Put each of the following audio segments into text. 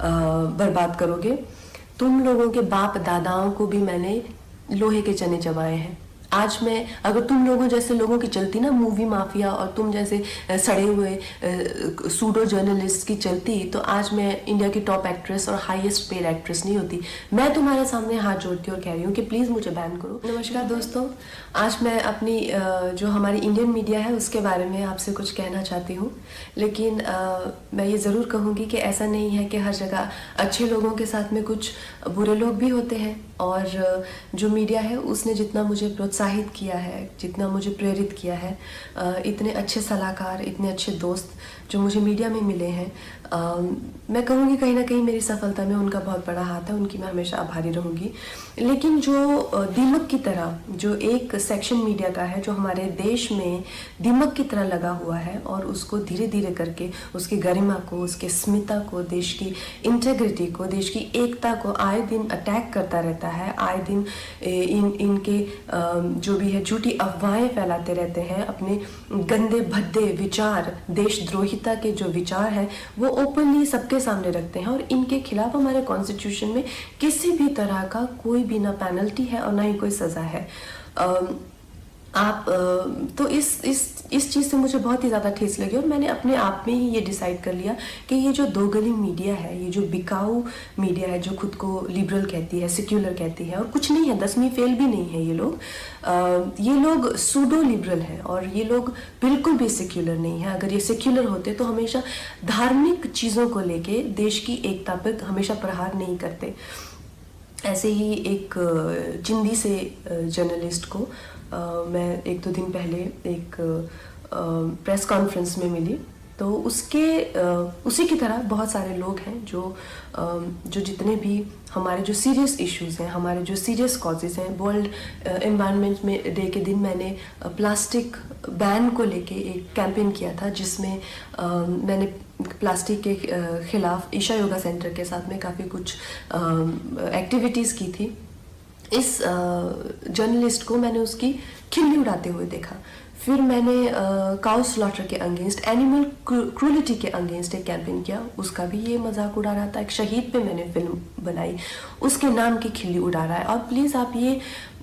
बर्बाद करोगे। तुम लोगों के बाप दादाओं को भी मैंने लोहे के चने चबाए हैं। आज मैं अगर तुम लोगों जैसे लोगों की चलती ना मूवी माफिया और तुम जैसे सड़े हुए सूडो जर्नलिस्ट की चलती तो आज मैं इंडिया की टॉप एक्ट्रेस और हाईएस्ट पेड एक्ट्रेस नहीं होती। मैं तुम्हारे सामने हाथ जोड़ती और कह रही हूँ कि प्लीज़ मुझे बैन करो। नमस्कार दोस्तों, आज मैं अपनी जो हमारी इंडियन मीडिया है उसके बारे में आपसे कुछ कहना चाहती हूँ। लेकिन मैं ये ज़रूर कहूँगी कि ऐसा नहीं है कि हर जगह अच्छे लोगों के साथ में कुछ बुरे लोग भी होते हैं। और जो मीडिया है उसने जितना मुझे प्रोत्साहित किया है, जितना मुझे प्रेरित किया है, इतने अच्छे सलाहकार, इतने अच्छे दोस्त जो मुझे मीडिया में मिले हैं, मैं कहूँगी कहीं ना कहीं मेरी सफलता में उनका बहुत बड़ा हाथ है। उनकी मैं हमेशा आभारी रहूँगी। लेकिन जो दीमक की तरह जो एक सेक्शन मीडिया का है जो हमारे देश में दीमक की तरह लगा हुआ है और उसको धीरे धीरे करके उसकी गरिमा को, उसके अस्मिता को, देश की इंटेग्रिटी को, देश की एकता को आए दिन अटैक करता रहता है। आए दिन इनके जो भी है झूठी अफवाहें फैलाते रहते हैं। अपने गंदे भद्दे विचार, देशद्रोहिता के जो विचार हैं वो ओपनली सबके सामने रखते हैं। और इनके खिलाफ हमारे कॉन्स्टिट्यूशन में किसी भी तरह का कोई भी ना पेनल्टी है और ना ही कोई सज़ा है। आप तो इस चीज़ से मुझे बहुत ही ज़्यादा ठेस लगी और मैंने अपने आप में ही ये डिसाइड कर लिया कि ये जो दो गली मीडिया है, ये जो बिकाऊ मीडिया है जो खुद को लिबरल कहती है, सेक्युलर कहती है, और कुछ नहीं है, 10वीं फेल भी नहीं है ये लोग सूडो लिबरल हैं और ये लोग बिल्कुल भी सेक्युलर नहीं है। अगर ये सेक्युलर होते तो हमेशा धार्मिक चीज़ों को लेके देश की एकता पर हमेशा प्रहार नहीं करते। ऐसे ही एक चिंदी से जर्नलिस्ट को मैं एक दो दिन पहले एक प्रेस कॉन्फ्रेंस में मिली, तो उसी की तरह बहुत सारे लोग हैं जो जितने भी हमारे जो सीरियस इश्यूज़ हैं, हमारे जो सीरियस कॉजेज़ हैं। वर्ल्ड एनवायरनमेंट में डे के दिन मैंने प्लास्टिक बैन को लेके एक कैंपेन किया था जिसमें मैंने प्लास्टिक के खिलाफ ईशा योगा सेंटर के साथ में काफ़ी कुछ एक्टिविटीज़ की थी। इस जर्नलिस्ट को मैंने उसकी खिल्ली उड़ाते हुए देखा। फिर मैंने काउ स्लॉटर के अगेंस्ट, एनिमल क्रूलिटी के अगेंस्ट एक कैंपेन किया, उसका भी ये मजाक उड़ा रहा था। एक शहीद पे मैंने फिल्म बनाई, उसके नाम की खिल्ली उड़ा रहा है। और प्लीज़ आप ये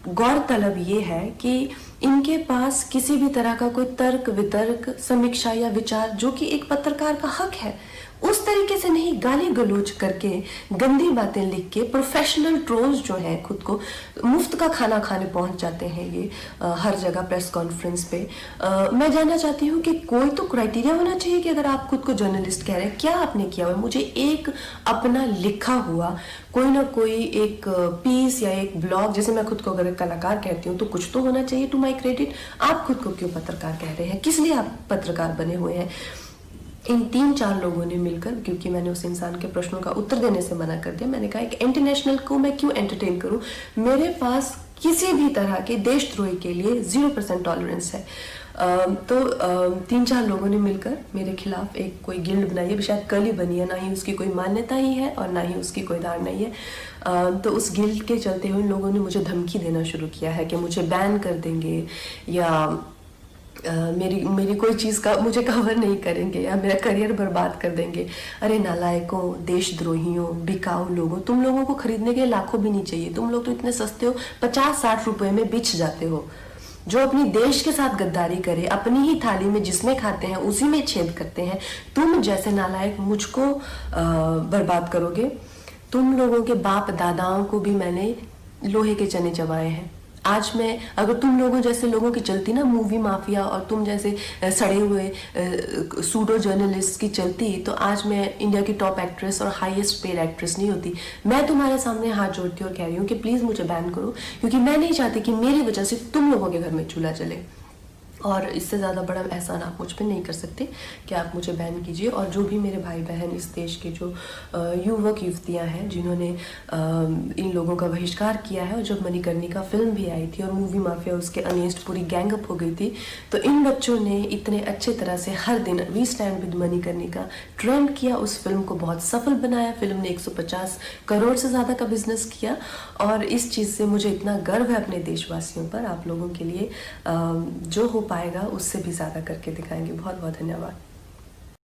गौरतलब ये है कि इनके पास किसी भी तरह का कोई तर्क वितर्क, समीक्षा या विचार जो कि एक पत्रकार का हक है, उस तरीके से नहीं गाली गलौज करके, गंदी बातें लिख के प्रोफेशनल ट्रोल्स जो हैं खुद को मुफ्त का खाना खाने पहुंच जाते हैं ये हर जगह प्रेस कॉन्फ्रेंस पे। मैं जानना चाहती हूँ कि कोई तो क्राइटेरिया होना चाहिए कि अगर आप खुद को जर्नलिस्ट कह रहे हैं, क्या आपने किया हुआ है? मुझे एक अपना लिखा हुआ कोई ना कोई एक पीस या एक ब्लॉग, जैसे मैं खुद को अगर कलाकार कहती हूँ तो कुछ तो होना चाहिए टू माई क्रेडिट। आप खुद को क्यों पत्रकार कह रहे हैं? किस लिए आप पत्रकार बने हुए हैं? इन 3-4 लोगों ने मिलकर, क्योंकि मैंने उस इंसान के प्रश्नों का उत्तर देने से मना कर दिया, मैंने कहा एक इंटरनेशनल को मैं क्यों एंटरटेन करूं? मेरे पास किसी भी तरह के देशद्रोही के लिए 0% टॉलरेंस है। तो 3-4 लोगों ने मिलकर मेरे खिलाफ एक कोई गिल्ड बनाई है, शायद कल ही बनी है, ना ही उसकी कोई मान्यता ही है और ना ही उसकी कोई धारणा ही है। तो उस गिल्ड के चलते हुए लोगों ने मुझे धमकी देना शुरू किया है कि मुझे बैन कर देंगे या मेरी कोई चीज़ का मुझे कवर नहीं करेंगे या मेरा करियर बर्बाद कर देंगे। अरे नालायकों, देशद्रोहियों, बिकाऊ लोगों, तुम लोगों को खरीदने के लाखों भी नहीं चाहिए। तुम लोग तो इतने सस्ते हो, 50-60 रुपए में बिछ जाते हो। जो अपनी देश के साथ गद्दारी करे, अपनी ही थाली में जिसमें खाते हैं उसी में छेद करते हैं, तुम जैसे नालायक मुझको बर्बाद करोगे। तुम लोगों के बाप दादाओं को भी मैंने लोहे के चने चबाए हैं। आज मैं अगर तुम लोगों जैसे लोगों की चलती ना मूवी माफिया और तुम जैसे सड़े हुए सूडो जर्नलिस्ट की चलती तो आज मैं इंडिया की टॉप एक्ट्रेस और हाईएस्ट पेड एक्ट्रेस नहीं होती। मैं तुम्हारे सामने हाथ जोड़ती और कह रही हूँ कि प्लीज़ मुझे बैन करो, क्योंकि मैं नहीं चाहती कि मेरी वजह से तुम लोगों के घर में चूल्हा जले। और इससे ज़्यादा बड़ा एहसान आप मुझ पे नहीं कर सकते कि आप मुझे बैन कीजिए। और जो भी मेरे भाई बहन इस देश के जो युवक युवतियाँ हैं जिन्होंने इन लोगों का बहिष्कार किया है, और जब मणिकर्णिका फिल्म भी आई थी और मूवी माफिया उसके अगेंस्ट पूरी गैंगअप हो गई थी, तो इन बच्चों ने इतने अच्छे तरह से हर दिन we stand with Manikarnika trend किया, उस फिल्म को बहुत सफल बनाया। फिल्म ने 150 करोड़ से ज़्यादा का बिजनेस किया। और इस चीज़ से मुझे इतना गर्व है अपने देशवासियों पर। आप लोगों के लिए जो हो पाएगा उससे भी ज़्यादा करके दिखाएंगे। बहुत बहुत धन्यवाद।